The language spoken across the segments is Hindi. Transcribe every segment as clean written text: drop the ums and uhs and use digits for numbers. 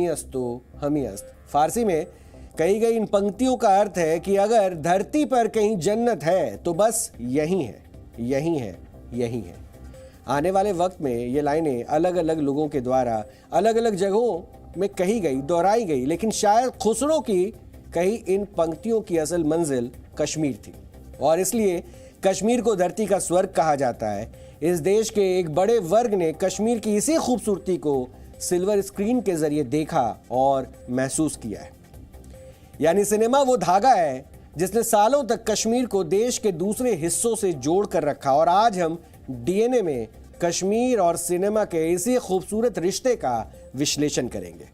हमी अस्तो हमी अस्त। फारसी में कही गई इन पंक्तियों का अर्थ है कि अगर धरती पर कहीं जन्नत है तो बस यही है, यही है, यही है। आने वाले वक्त में ये लाइनें अलग अलग लोगों के द्वारा अलग अलग जगहों में कही गई, दोहराई गई, लेकिन शायद खुसरो की कही इन पंक्तियों की असल मंजिल कश्मीर थी और इसलिए कश्मीर को धरती का स्वर्ग कहा जाता है। इस देश के एक बड़े वर्ग ने कश्मीर की इसी खूबसूरती को सिल्वर स्क्रीन के जरिए देखा और महसूस किया है। यानी सिनेमा वो धागा है जिसने सालों तक कश्मीर को देश के दूसरे हिस्सों से जोड़ कर रखा और आज हम डीएनए में कश्मीर और सिनेमा के इसी खूबसूरत रिश्ते का विश्लेषण करेंगे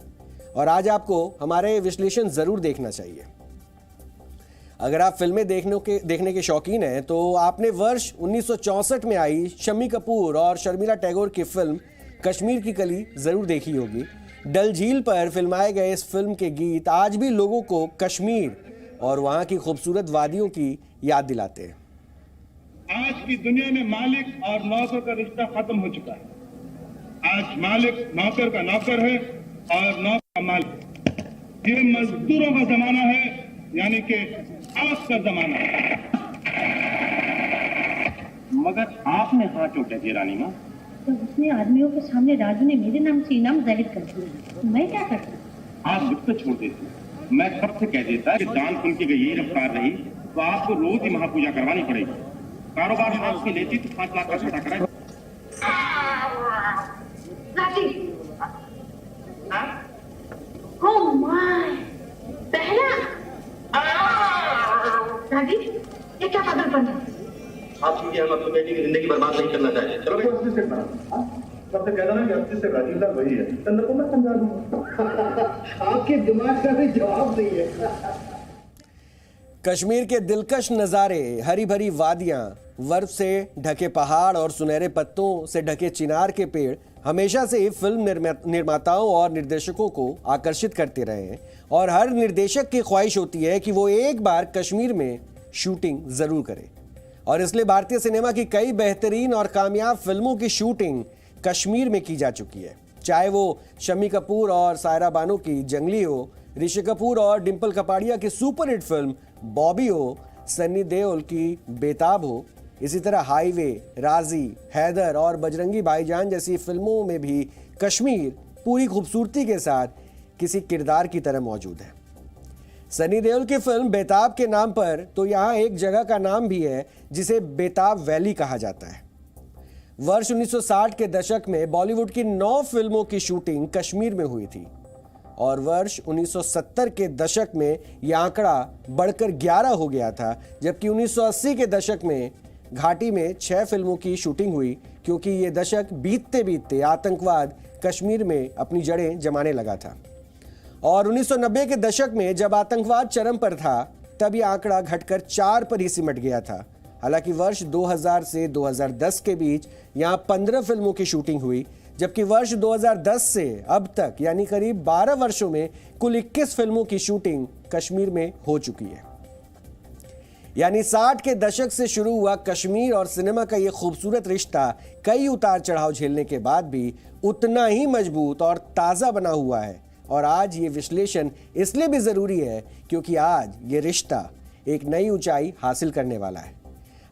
और आज आपको हमारा ये विश्लेषण जरूर देखना चाहिए। अगर आप फिल्में देखने के शौकीन हैं तो आपने वर्ष 1964 में आई शम्मी कपूर और शर्मिला टैगोर की फिल्म कश्मीर की कली जरूर देखी होगी। डल झील पर फिल्माए गए इस फिल्म के गीत आज भी लोगों को कश्मीर और वहां की खूबसूरत वादियों की याद दिलाते हैं। आज की दुनिया में मालिक और नौकर का रिश्ता खत्म हो चुका है। आज मालिक नौकर का नौकर है और नौकर का मालिक। ये मजदूरों का जमाना है, यानी कि आग का जमाना है। मगर आपने हाथ क्यों कहती है रानी माँ? तो उसने आदमियों के सामने राजू ने मेरे नाम से इनाम जाहिर कर दिया, मैं क्या करता? आप मुझ पर छोड़ देती। मैं कब से कह देता कि दान पुण्य की यही रफ्तार रही तो आपको रोज ही महापूजा करवानी पड़ेगी। कारोबार में आपकी लेती तो 5 लाख का छठा कराए। ओह माय, पहला दादी, ये क्या पागलपन है? आप चूंकि हम अपनी बेटी की जिंदगी बर्बाद नहीं करना चाहते। चलो भाई उससे से सबसे कहना ना कि अस्सी से राजीव लाल वही है, चंद्र को मैं समझा दूंगा। आपके दिमाग का भी जवाब नहीं है। कश्मीर के दिलकश नज़ारे, हरी भरी वादियां, बर्फ से ढके पहाड़ और सुनहरे पत्तों से ढके चिनार के पेड़ हमेशा से ही फिल्म निर्माताओं और निर्देशकों को आकर्षित करते रहे हैं और हर निर्देशक की ख्वाहिश होती है कि वो एक बार कश्मीर में शूटिंग जरूर करे और इसलिए भारतीय सिनेमा की कई बेहतरीन और कामयाब फिल्मों की शूटिंग कश्मीर में की जा चुकी है। चाहे वो शम्मी कपूर और सायरा बानो की जंगली हो, ऋषि कपूर और डिंपल कपाड़िया की सुपरहिट फिल्म बॉबी हो, सन्नी देओल की बेताब हो, इसी तरह हाईवे, राजी, हैदर और बजरंगी भाईजान जैसी फिल्मों में भी कश्मीर पूरी खूबसूरती के साथ किसी किरदार की तरह मौजूद है। सनी देओल की फिल्म बेताब के नाम पर तो यहाँ एक जगह का नाम भी है जिसे बेताब वैली कहा जाता है। वर्ष 1960 के दशक में बॉलीवुड की 9 फिल्मों की शूटिंग कश्मीर में हुई थी और वर्ष 1970 के दशक में यह आंकड़ा बढ़कर 11 हो गया था, जबकि 1980 के दशक में घाटी में 6 फिल्मों की शूटिंग हुई क्योंकि ये दशक बीतते बीतते आतंकवाद कश्मीर में अपनी जड़ें जमाने लगा था और 1990 के दशक में जब आतंकवाद चरम पर था तब यह आंकड़ा घटकर 4 पर ही सिमट गया था। हालांकि वर्ष 2000 से 2010 के बीच यहां 15 फिल्मों की शूटिंग हुई, जबकि वर्ष 2010 से अब तक यानी करीब 12 वर्षों में कुल 21 फिल्मों की शूटिंग कश्मीर में हो चुकी है। यानी 60 के दशक से शुरू हुआ कश्मीर और सिनेमा का यह खूबसूरत रिश्ता कई उतार चढ़ाव झेलने के बाद भी उतना ही मजबूत और ताज़ा बना हुआ है और आज ये विश्लेषण इसलिए भी ज़रूरी है क्योंकि आज ये रिश्ता एक नई ऊंचाई हासिल करने वाला है।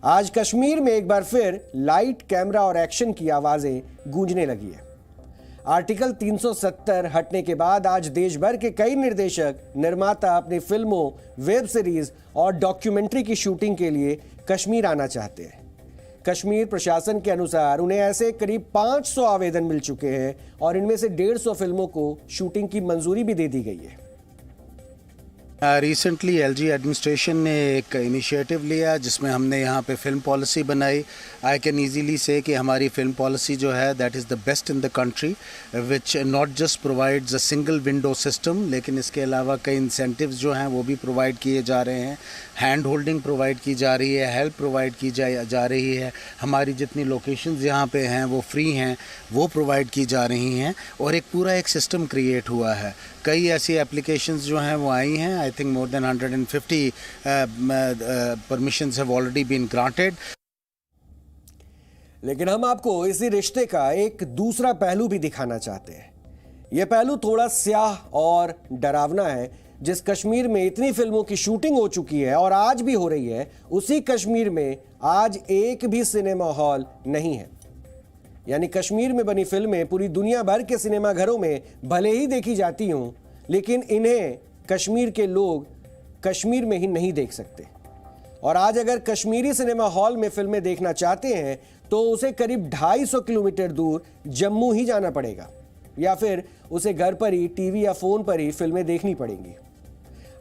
आज कश्मीर में एक बार फिर लाइट, कैमरा और एक्शन की आवाज़ें गूंजने लगी है। आर्टिकल 370 हटने के बाद आज देश भर के कई निर्देशक, निर्माता अपनी फिल्मों, वेब सीरीज और डॉक्यूमेंट्री की शूटिंग के लिए कश्मीर आना चाहते हैं। कश्मीर प्रशासन के अनुसार उन्हें ऐसे करीब 500 आवेदन मिल चुके हैं और इनमें से 150 फिल्मों को शूटिंग की मंजूरी भी दे दी गई है। रिसेंटली एलजी एडमिनिस्ट्रेशन ने एक इनिशिएटिव लिया जिसमें हमने यहाँ पे फिल्म पॉलिसी बनाई। आई कैन ईजीली से कि हमारी फिल्म पॉलिसी जो है that is the best in the country, which not just provides a single window system, लेकिन इसके अलावा कई इंसेंटिव्स जो हैं वो भी प्रोवाइड किए जा रहे हैं। हैंड होल्डिंग प्रोवाइड की जा रही है, हेल्प प्रोवाइड की जा रही है। हमारी जितनी लोकेशंस यहाँ पे हैं वो फ्री हैं, वो प्रोवाइड की जा रही हैं और एक पूरा एक सिस्टम क्रिएट हुआ है। कई ऐसी एप्लीकेशंस जो हैं वो आई हैं। I think more than 150 permissions have already been granted. लेकिन हम आपको इसी रिश्ते का एक दूसरा पहलू भी दिखाना चाहते हैं। यह पहलू थोड़ा स्याह और डरावना है। जिस कश्मीर में इतनी फिल्मों की शूटिंग हो चुकी है और आज भी हो रही है, उसी कश्मीर में आज एक भी सिनेमा हॉल नहीं है। यानी कश्मीर में बनी फिल्में पूरी दुनिया भर के सिनेमा घरों में भले ही देखी जाती हों, लेकिन इन्हें कश्मीर के लोग कश्मीर में ही नहीं देख सकते। और आज अगर कश्मीरी सिनेमा हॉल में फिल्में देखना चाहते हैं तो उसे करीब 250 किलोमीटर दूर जम्मू ही जाना पड़ेगा, या फिर उसे घर पर ही टीवी या फोन पर ही फिल्में देखनी पड़ेंगी।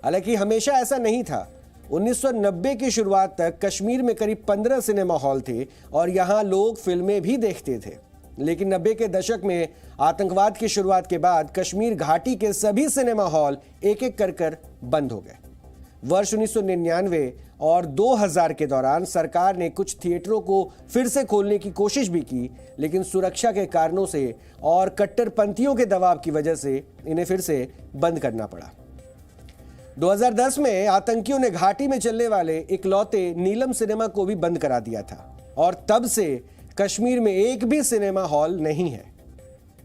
हालांकि हमेशा ऐसा नहीं था। 1990 की शुरुआत तक कश्मीर में करीब 15 सिनेमा हॉल थे और यहाँ लोग फिल्में भी देखते थे। लेकिन 90 के दशक में आतंकवाद की शुरुआत के बाद कश्मीर घाटी के सभी सिनेमा हॉल एक एक कर बंद हो गए। वर्ष 1999 और 2000 के दौरान सरकार ने कुछ थिएटरों को फिर से खोलने की कोशिश भी की, लेकिन सुरक्षा के कारणों से और कट्टरपंथियों के दबाव की वजह से इन्हें फिर से बंद करना पड़ा। 2010 में आतंकियों ने घाटी में चलने वाले इकलौते नीलम सिनेमा को भी बंद करा दिया था और तब से कश्मीर में एक भी सिनेमा हॉल नहीं है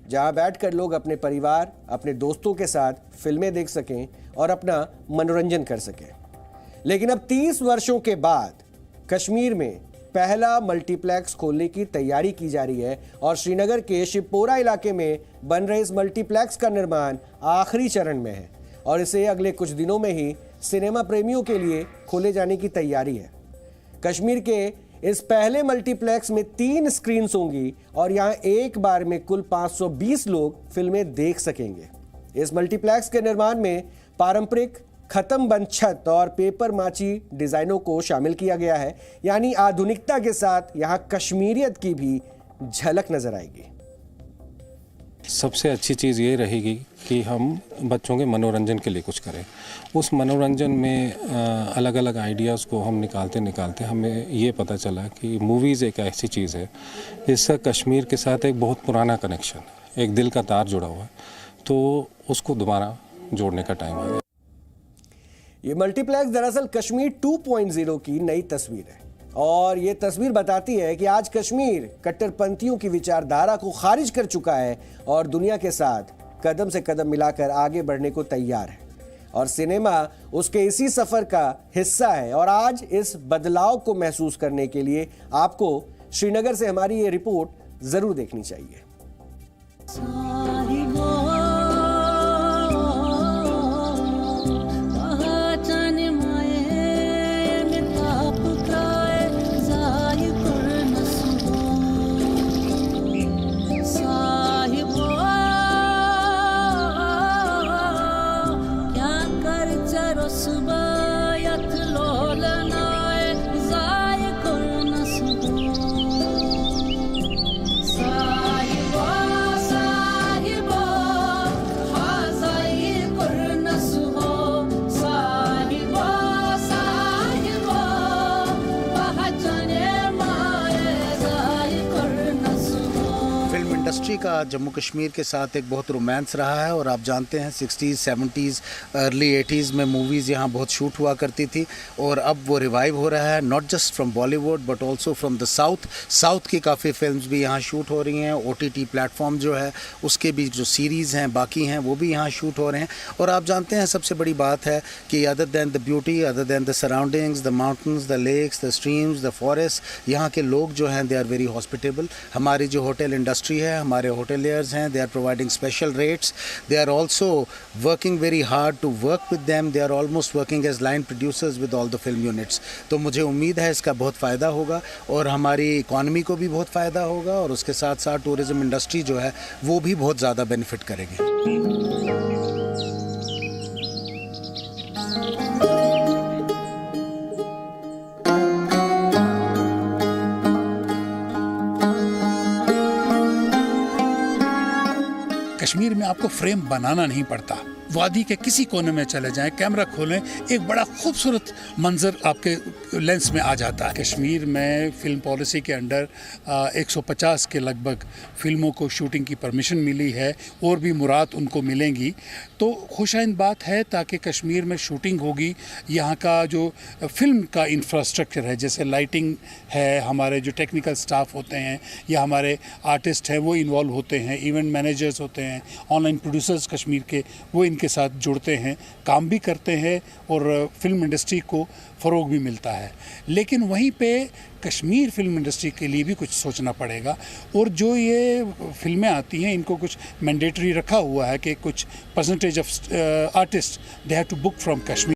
जहां बैठकर लोग अपने परिवार, अपने दोस्तों के साथ फिल्में देख सकें और अपना मनोरंजन कर सकें। लेकिन अब 30 वर्षों के बाद कश्मीर में पहला मल्टीप्लेक्स खोलने की तैयारी की जा रही है और श्रीनगर के शिवपोरा इलाके में बन रहे इस मल्टीप्लेक्स का निर्माण आखिरी चरण में है और इसे अगले कुछ दिनों में ही सिनेमा प्रेमियों के लिए खोले जाने की तैयारी है। कश्मीर के इस पहले मल्टीप्लेक्स में 3 स्क्रीन्स होंगी और यहां एक बार में कुल 520 लोग फिल्में देख सकेंगे। इस मल्टीप्लेक्स के निर्माण में पारंपरिक खत्म बंद छत और पेपर माची डिजाइनों को शामिल किया गया है, यानी आधुनिकता के साथ यहां कश्मीरियत की भी झलक नजर आएगी। सबसे अच्छी चीज़ ये रहेगी कि हम बच्चों के मनोरंजन के लिए कुछ करें। उस मनोरंजन में अलग अलग आइडियाज़ को हम निकालते हमें ये पता चला कि मूवीज़ एक ऐसी चीज़ है जिसका कश्मीर के साथ एक बहुत पुराना कनेक्शन है, एक दिल का तार जुड़ा हुआ है, तो उसको दोबारा जोड़ने का टाइम आ गया। ये मल्टीप्लेक्स दरअसल कश्मीर 2.0 की नई तस्वीर है और ये तस्वीर बताती है कि आज कश्मीर कट्टरपंथियों की विचारधारा को खारिज कर चुका है और दुनिया के साथ कदम से कदम मिलाकर आगे बढ़ने को तैयार है और सिनेमा उसके इसी सफर का हिस्सा है। और आज इस बदलाव को महसूस करने के लिए आपको श्रीनगर से हमारी ये रिपोर्ट जरूर देखनी चाहिए। इंडस्ट्री का जम्मू कश्मीर के साथ एक बहुत रोमांस रहा है और आप जानते हैं 60s, 70s, अर्ली 80s में मूवीज़ यहाँ बहुत शूट हुआ करती थी और अब वो रिवाइव हो रहा है, not just from Bollywood but also from the south की काफ़ी फिल्म्स भी यहाँ शूट हो रही हैं। OTT प्लेटफॉर्म जो है उसके भी जो सीरीज़ हैं बाकी हैं वो भी यहाँ शूट हो रहे हैं। और आप जानते हैं सबसे बड़ी बात है कि other than the beauty, other than the surroundings, the mountains, the lakes, the streams, the forest, यहाँ के लोग जो हैं दे आर वेरी हॉस्पिटेबल। हमारी जो होटल इंडस्ट्री है, हमारे होटलियर्स हैं, they are providing special rates, they are also working very hard to work with them, they are almost working as line producers with all the film units. तो मुझे उम्मीद है इसका बहुत फ़ायदा होगा और हमारी इकॉनमी को भी बहुत फ़ायदा होगा और उसके साथ साथ टूरिज़्म इंडस्ट्री जो है वो भी बहुत ज़्यादा बेनिफिट करेगी। कश्मीर में आपको फ्रेम बनाना नहीं पड़ता, वादी के किसी कोने में चले जाएं, कैमरा खोलें, एक बड़ा खूबसूरत मंजर आपके लेंस में आ जाता है। कश्मीर में फिल्म पॉलिसी के अंडर 150 के लगभग फिल्मों को शूटिंग की परमिशन मिली है और भी मुराद उनको मिलेंगी। तो खुशाइंद बात है ताकि कश्मीर में शूटिंग होगी। यहाँ का जो फिल्म का इंफ्रास्ट्रक्चर है, जैसे लाइटिंग है, हमारे जो टेक्निकल स्टाफ होते हैं या हमारे आर्टिस्ट हैं वो इन्वॉल्व होते हैं, इवेंट मैनेजर्स होते हैं, ऑनलाइन प्रोड्यूसर्स कश्मीर के वो इनके साथ जुड़ते हैं, काम भी करते हैं और फिल्म इंडस्ट्री को फ़रोग भी मिलता है। लेकिन वहीं पे कश्मीर फिल्म इंडस्ट्री के लिए भी कुछ सोचना पड़ेगा और जो ये फिल्में आती हैं इनको कुछ मैंडेटरी रखा हुआ है कि कुछ percentage of artist they have to book from Kashmir.